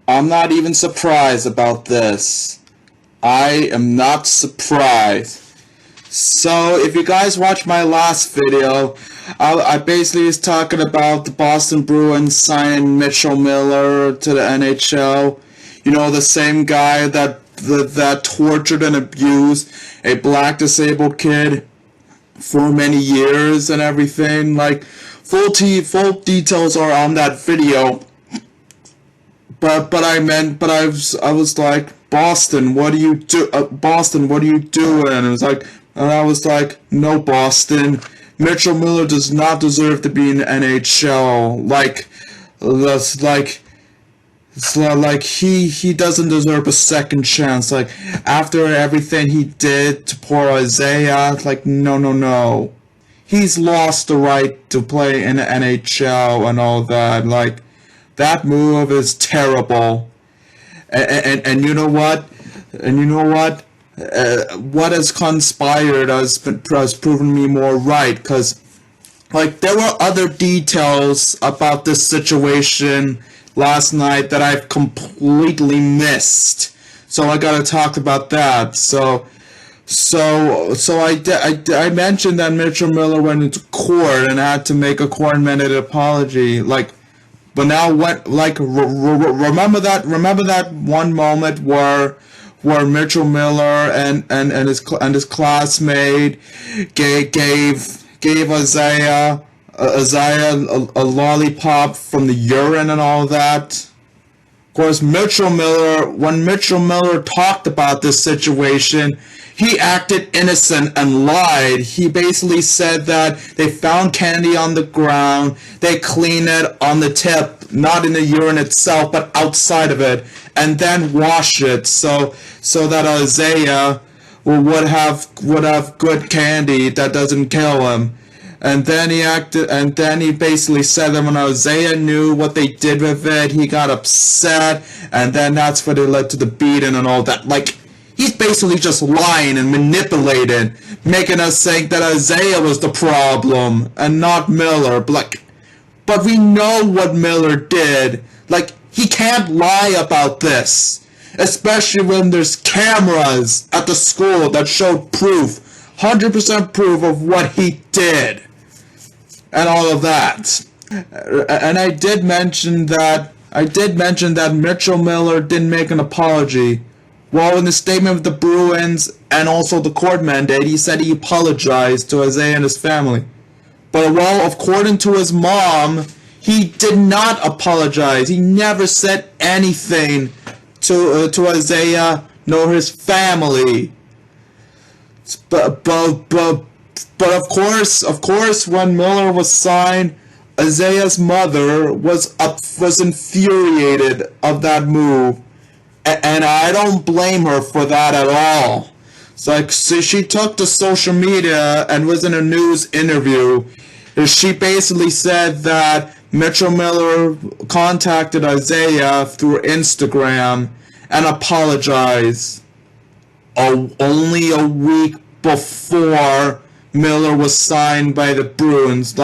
I'm not even surprised about this. I am not surprised. So, if you guys watched my last video, I basically was talking about the Boston Bruins signing Mitchell Miller to the NHL. You know, the same guy that tortured and abused a black disabled kid for many years and everything. Like, full details are on that video. I was like, Boston, what do you do? Boston, what are you doing? And it was like, and I was like, no, Boston, Mitchell Miller does not deserve to be in the NHL. That's like. He doesn't deserve a second chance. Like, after everything he did to poor Isaiah, like, no. He's lost the right to play in the NHL and all that. Like, that move is terrible. And you know what? What has conspired has proven me more right, because like there were other details about this situation last night that I've completely missed. So I gotta talk about that. I mentioned that Mitchell Miller went into court and had to make a court-mandated apology. Like, but now what? Like, remember that one moment where Mitchell Miller and his classmate gave Isaiah a lollipop from the urine and all that. Of course, when Mitchell Miller talked about this situation, he acted innocent and lied. He basically said that they found candy on the ground, they cleaned it on the tip, not in the urine itself, but outside of it, and then wash it so that Isaiah would have good candy that doesn't kill him. And then he basically said that when Isaiah knew what they did with it, he got upset, and then that's what it led to the beating and all that. Like, he's basically just lying and manipulating, making us think that Isaiah was the problem and not Miller. But we know what Miller did. Like, he can't lie about this, especially when there's cameras at the school that showed proof, 100% proof of what he did and all of that. And I did mention that Mitchell Miller didn't make an apology. Well, in the statement of the Bruins and also the court mandate, he said he apologized to Isaiah and his family. But, well, according to his mom, he did not apologize. He never said anything to Isaiah nor his family. But of course, when Miller was signed, Isaiah's mother was infuriated of that move. And I don't blame her for that at all. So she took to social media and was in a news interview. She basically said that Mitchell Miller contacted Isaiah through Instagram and apologized only a week before Miller was signed by the Bruins. Do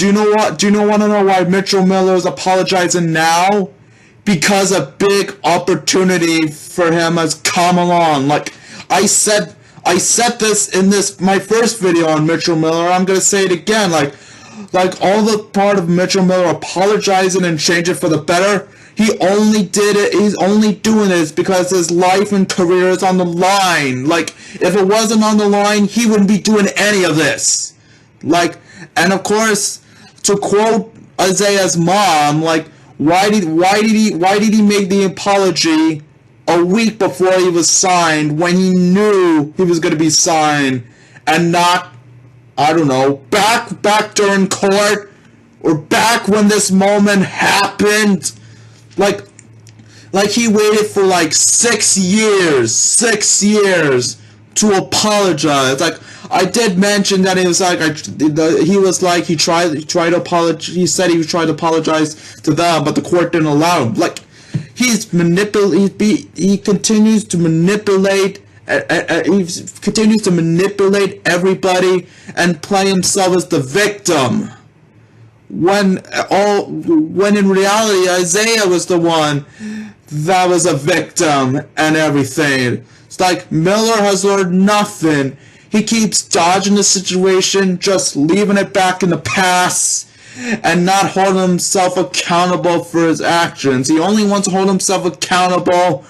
you know what? Do you want to know why Mitchell Miller is apologizing now? Because a big opportunity for him has come along. Like, I said this in my first video on Mitchell Miller. I'm gonna say it again. Like all the part of Mitchell Miller apologizing and changing for the better. He only did it. He's only doing this because his life and career is on the line. Like, if it wasn't on the line, he wouldn't be doing any of this. Like, and of course, to quote Isaiah's mom, like, why did he make the apology a week before he was signed when he knew he was going to be signed, and not, I don't know, back during court or back when this moment happened? Like he waited for like 6 years to apologize. Like, I did mention that he tried to apologize. He said he tried to apologize to them, but the court didn't allow him. Like, he continues to manipulate. He continues to manipulate everybody and play himself as the victim. when in reality Isaiah was the one that was a victim and everything. It's like Miller has learned nothing. He keeps dodging the situation, just leaving it back in the past, and not holding himself accountable for his actions. He only wants to hold himself accountable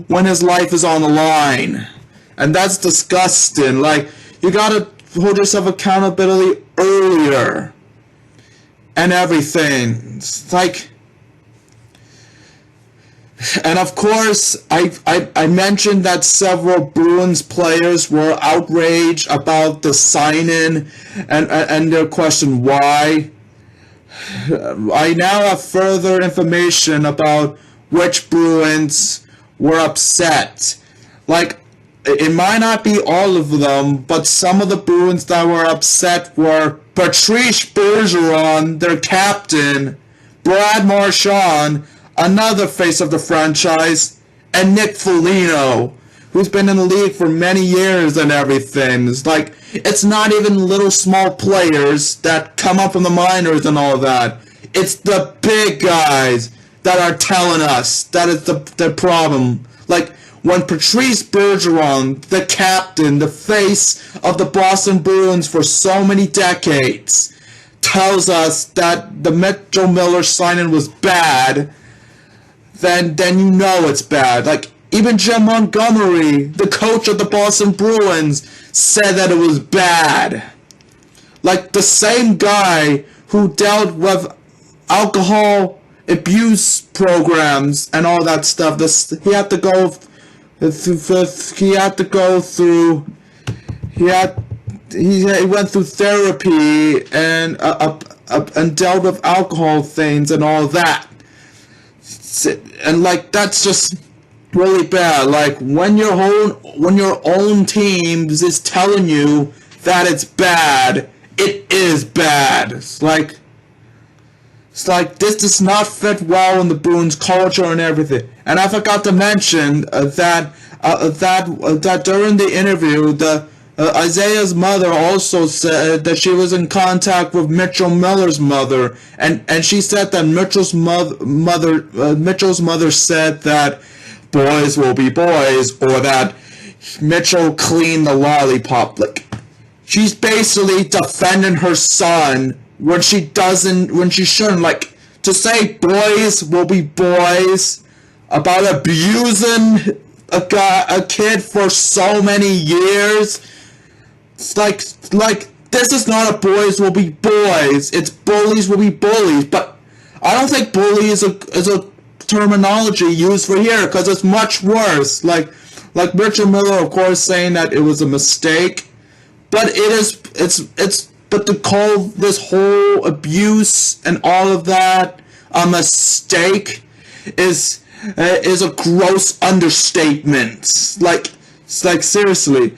when his life is on the line. And that's disgusting. Like, you gotta hold yourself accountability earlier. And everything. It's like... And of course, I mentioned that several Bruins players were outraged about the sign-in and their question why. I now have further information about which Bruins were upset. Like, it might not be all of them, but some of the Bruins that were upset were Patrice Bergeron, their captain, Brad Marchand, another face of the franchise, and Nick Foligno, who's been in the league for many years and everything. It's like, it's not even little small players that come up from the minors and all that. It's the big guys that are telling us that it's the problem. Like, when Patrice Bergeron, the captain, the face of the Boston Bruins for so many decades, tells us that the Mitchell Miller signing was bad, then you know it's bad. Like, even Jim Montgomery, the coach of the Boston Bruins, said that it was bad. Like, the same guy who dealt with alcohol abuse programs and all that stuff. He went through therapy and dealt with alcohol things and all that. And like, that's just really bad. Like, when your own team is telling you that it's bad, it is bad. It's like this does not fit well in the Bruins culture and everything. And I forgot to mention that during the interview, Isaiah's mother also said that she was in contact with Mitchell Miller's mother, and she said that Mitchell's mother said that boys will be boys, or that Mitchell cleaned the lollipop. Like, she's basically defending her son when she shouldn't. Like, to say boys will be boys about abusing a kid for so many years. It's like this is not a boys will be boys. It's bullies will be bullies. But I don't think bully is a terminology used for here, because it's much worse. Like Richard Miller, of course, saying that it was a mistake, but but to call this whole abuse and all of that a mistake is a gross understatement. Like seriously.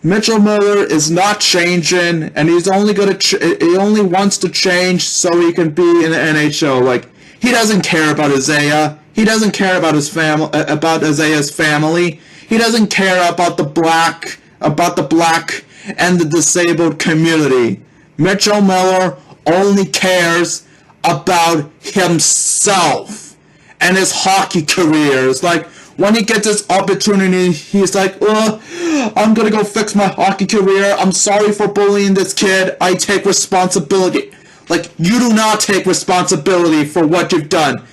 Mitchell Miller is not changing, and he's only he only wants to change so he can be in the NHL. Like, he doesn't care about Isaiah. He doesn't care about his family, about Isaiah's family. He doesn't care about the black and the disabled community. Mitchell Miller only cares about himself and his hockey career. It's like, when he gets his opportunity, he's like, I'm gonna go fix my hockey career. I'm sorry for bullying this kid. I take responsibility. Like, you do not take responsibility for what you've done.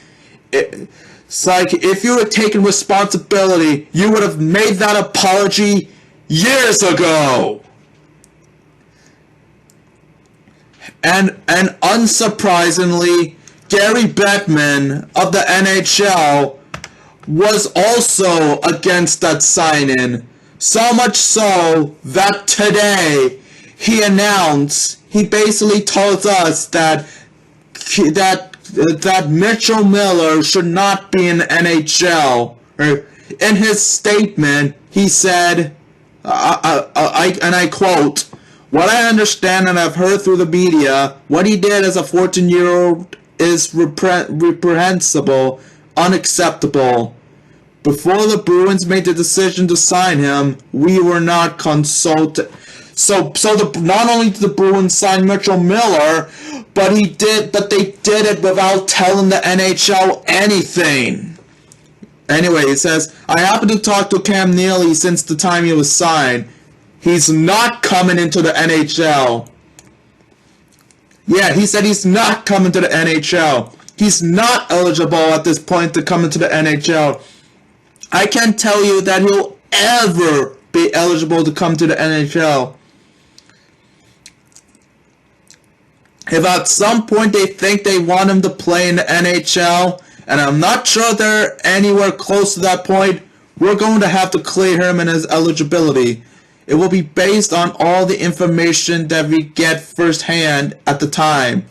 It's like, if you had taken responsibility, you would have made that apology years ago. And unsurprisingly, Gary Bettman of the NHL was also against that sign-in. So much so that today he basically told us that Mitchell Miller should not be in the NHL. In his statement, he said, and I quote, "What I understand and I've heard through the media, what he did as a 14-year-old is reprehensible, unacceptable. Before the Bruins made the decision to sign him, we were not consulted." So not only did the Bruins sign Mitchell Miller, But they did it without telling the NHL anything. Anyway, it says, I happened to talk to Cam Neely since the time he was signed. He's not coming into the NHL. Yeah, he said he's not coming to the NHL. He's not eligible at this point to come into the NHL. I can't tell you that he'll ever be eligible to come to the NHL. If at some point they think they want him to play in the NHL, and I'm not sure they're anywhere close to that point, we're going to have to clear him and his eligibility. It will be based on all the information that we get firsthand at the time.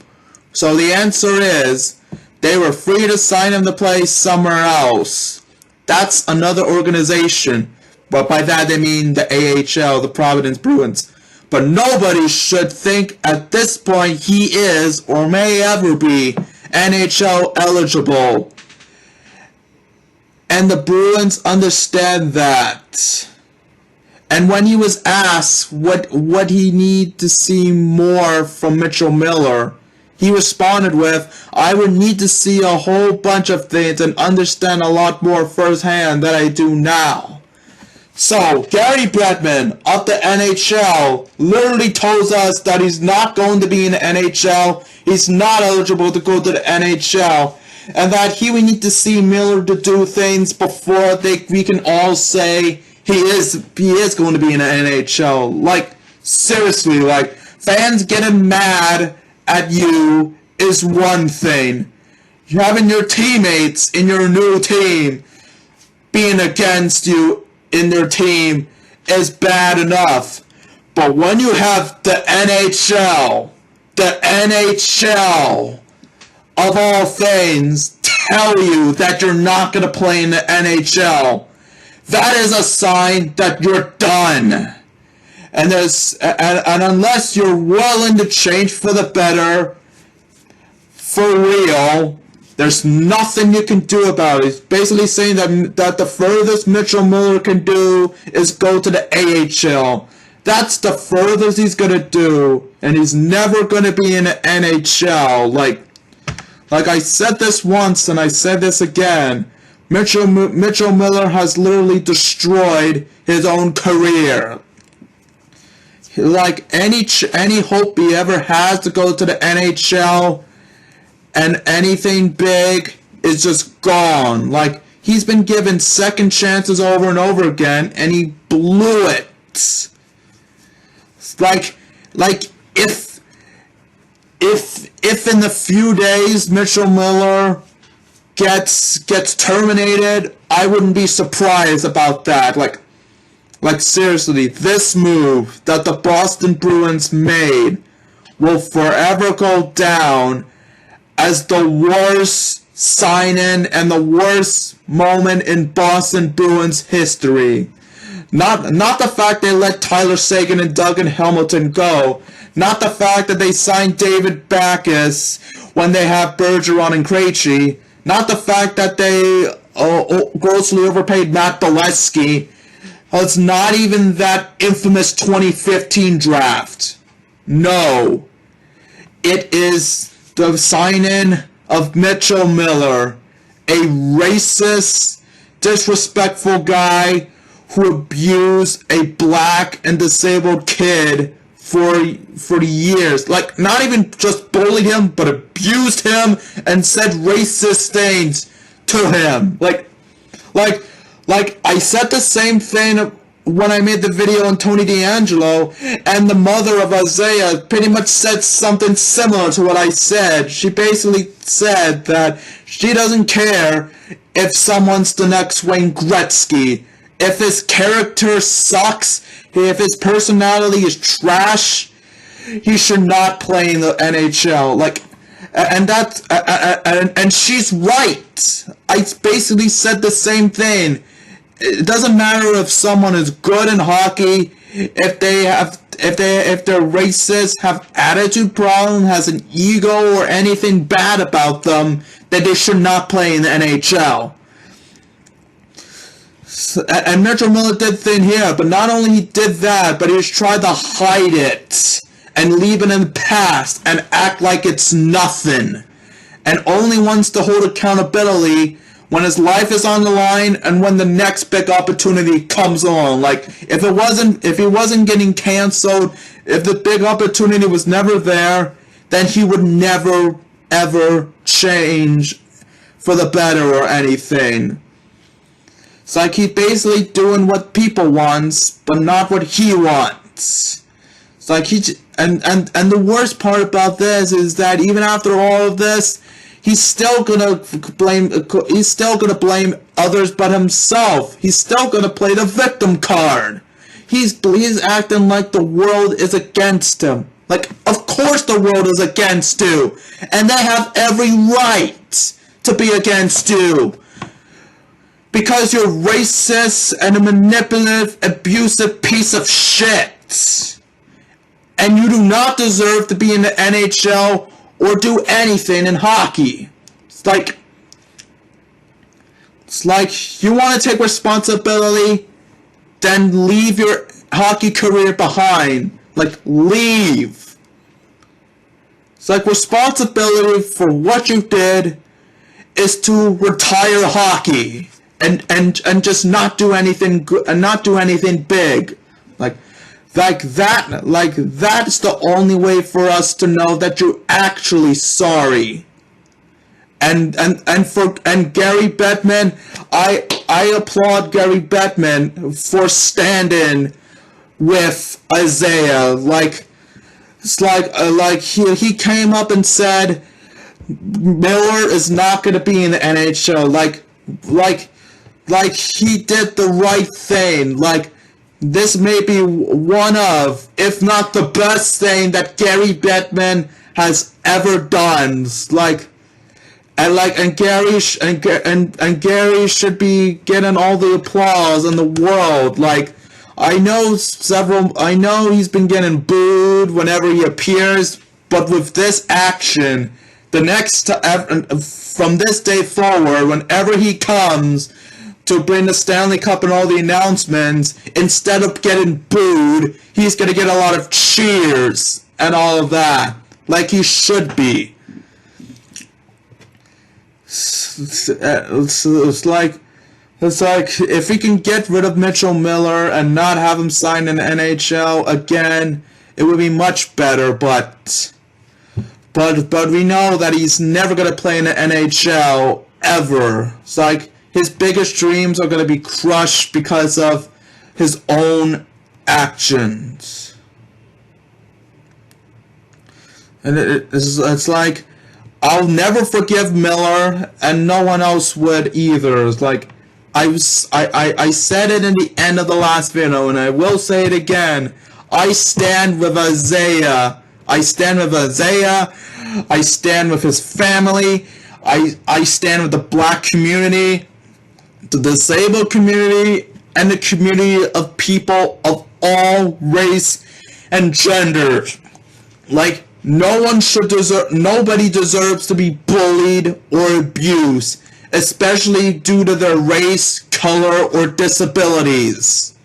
So the answer is, they were free to sign him to play somewhere else. That's another organization. But by that they mean the AHL, the Providence Bruins. But nobody should think at this point he is or may ever be NHL eligible. And the Bruins understand that. And when he was asked what he need to see more from Mitchell Miller, he responded with, I would need to see a whole bunch of things and understand a lot more firsthand than I do now. So, Gary Bettman of the NHL literally tells us that he's not going to be in the NHL, he's not eligible to go to the NHL, and that he would need to see Miller to do things before we can all say he is going to be in the NHL. Like, seriously, like, fans getting mad at you is one thing. Having your teammates in your new team being against you in their team is bad enough. But when you have the NHL of all things tell you that you're not going to play in the NHL, that is a sign that you're done. And unless you're willing to change for the better, for real, there's nothing you can do about it. He's basically saying that the furthest Mitchell Miller can do is go to the AHL. That's the furthest he's going to do. And he's never going to be in the NHL. Like I said this once and I said this again. Mitchell Miller has literally destroyed his own career. Like any hope he ever has to go to the NHL and anything big is just gone. Like, he's been given second chances over and over again, and he blew it. Like if in the few days Mitchell Miller gets terminated, I wouldn't be surprised about that. Like seriously, this move that the Boston Bruins made will forever go down as the worst sign-in and the worst moment in Boston Bruins history. Not the fact they let Tyler Seguin and Doug Hamilton go. Not the fact that they signed David Backes when they have Bergeron and Krejci. Not the fact that they grossly overpaid Matt Bolesky. It's not even that infamous 2015 draft. No. It is the sign-in of Mitchell Miller, a racist, disrespectful guy who abused a black and disabled kid for years. Like, not even just bullied him, but abused him and said racist things to him. Like I said the same thing when I made the video on Tony D'Angelo, and the mother of Isaiah pretty much said something similar to what I said. She basically said that she doesn't care if someone's the next Wayne Gretzky. If his character sucks, if his personality is trash, he should not play in the NHL. And she's right. I basically said the same thing. It doesn't matter if someone is good in hockey, if they're racist, have attitude problem, has an ego or anything bad about them, that they should not play in the NHL. And Mitchell Miller did thing here, but not only he did that, but he was trying to hide it and leave it in the past and act like it's nothing, and only wants to hold accountability when his life is on the line and when the next big opportunity comes along. Like, if he wasn't getting canceled, if the big opportunity was never there, then he would never ever change for the better or anything. It's like he's basically doing what people wants, but not what he wants. It's like and the worst part about this is that even after all of this, he's still gonna blame others but himself. He's still gonna play the victim card. He's acting like the world is against him. Like, of course the world is against you, and they have every right to be against you, because you're racist and a manipulative, abusive piece of shit, and you do not deserve to be in the NHL or do anything in hockey. It's like you want to take responsibility, then leave your hockey career behind. Like, leave. It's like responsibility for what you did is to retire hockey and just not do anything good and not do anything big. Like that's the only way for us to know that you're actually sorry. And Gary Bettman, I applaud Gary Bettman for standing with Isaiah. He came up and said Miller is not going to be in the NHL. Like he did the right thing. Like, this may be one of, if not the best thing that Gary Bettman has ever done. Gary should be getting all the applause in the world. Like, I know he's been getting booed whenever he appears, but with this action, from this day forward, whenever he comes to bring the Stanley Cup and all the announcements, instead of getting booed, he's going to get a lot of cheers and all of that, like he should be. It's like if we can get rid of Mitchell Miller and not have him sign in the NHL again, it would be much better. But we know that he's never going to play in the NHL ever. It's like his biggest dreams are going to be crushed because of his own actions. And it's like, I'll never forgive Miller, and no one else would either. It's like, I said it in the end of the last video, and I will say it again. I stand with Isaiah. I stand with Isaiah. I stand with his family. I stand with the black community, the disabled community, and the community of people of all race and gender. Like, nobody deserves to be bullied or abused, especially due to their race, color, or disabilities.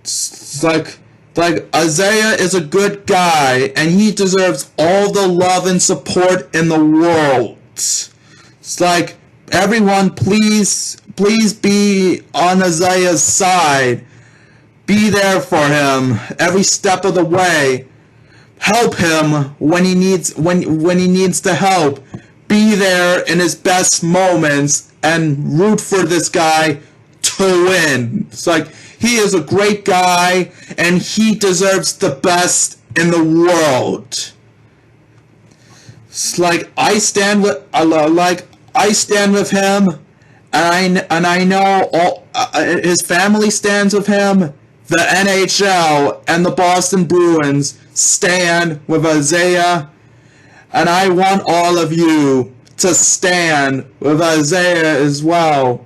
It's like Isaiah is a good guy, and he deserves all the love and support in the world. It's like, everyone, please be on Isaiah's side. Be there for him every step of the way. Help him when he needs to help. Be there in his best moments and root for this guy to win. It's like, he is a great guy and he deserves the best in the world. It's like, I stand with him, and I know his family stands with him. The NHL and the Boston Bruins stand with Isaiah, and I want all of you to stand with Isaiah as well.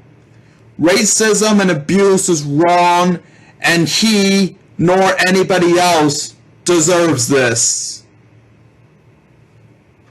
Racism and abuse is wrong, and he nor anybody else deserves this.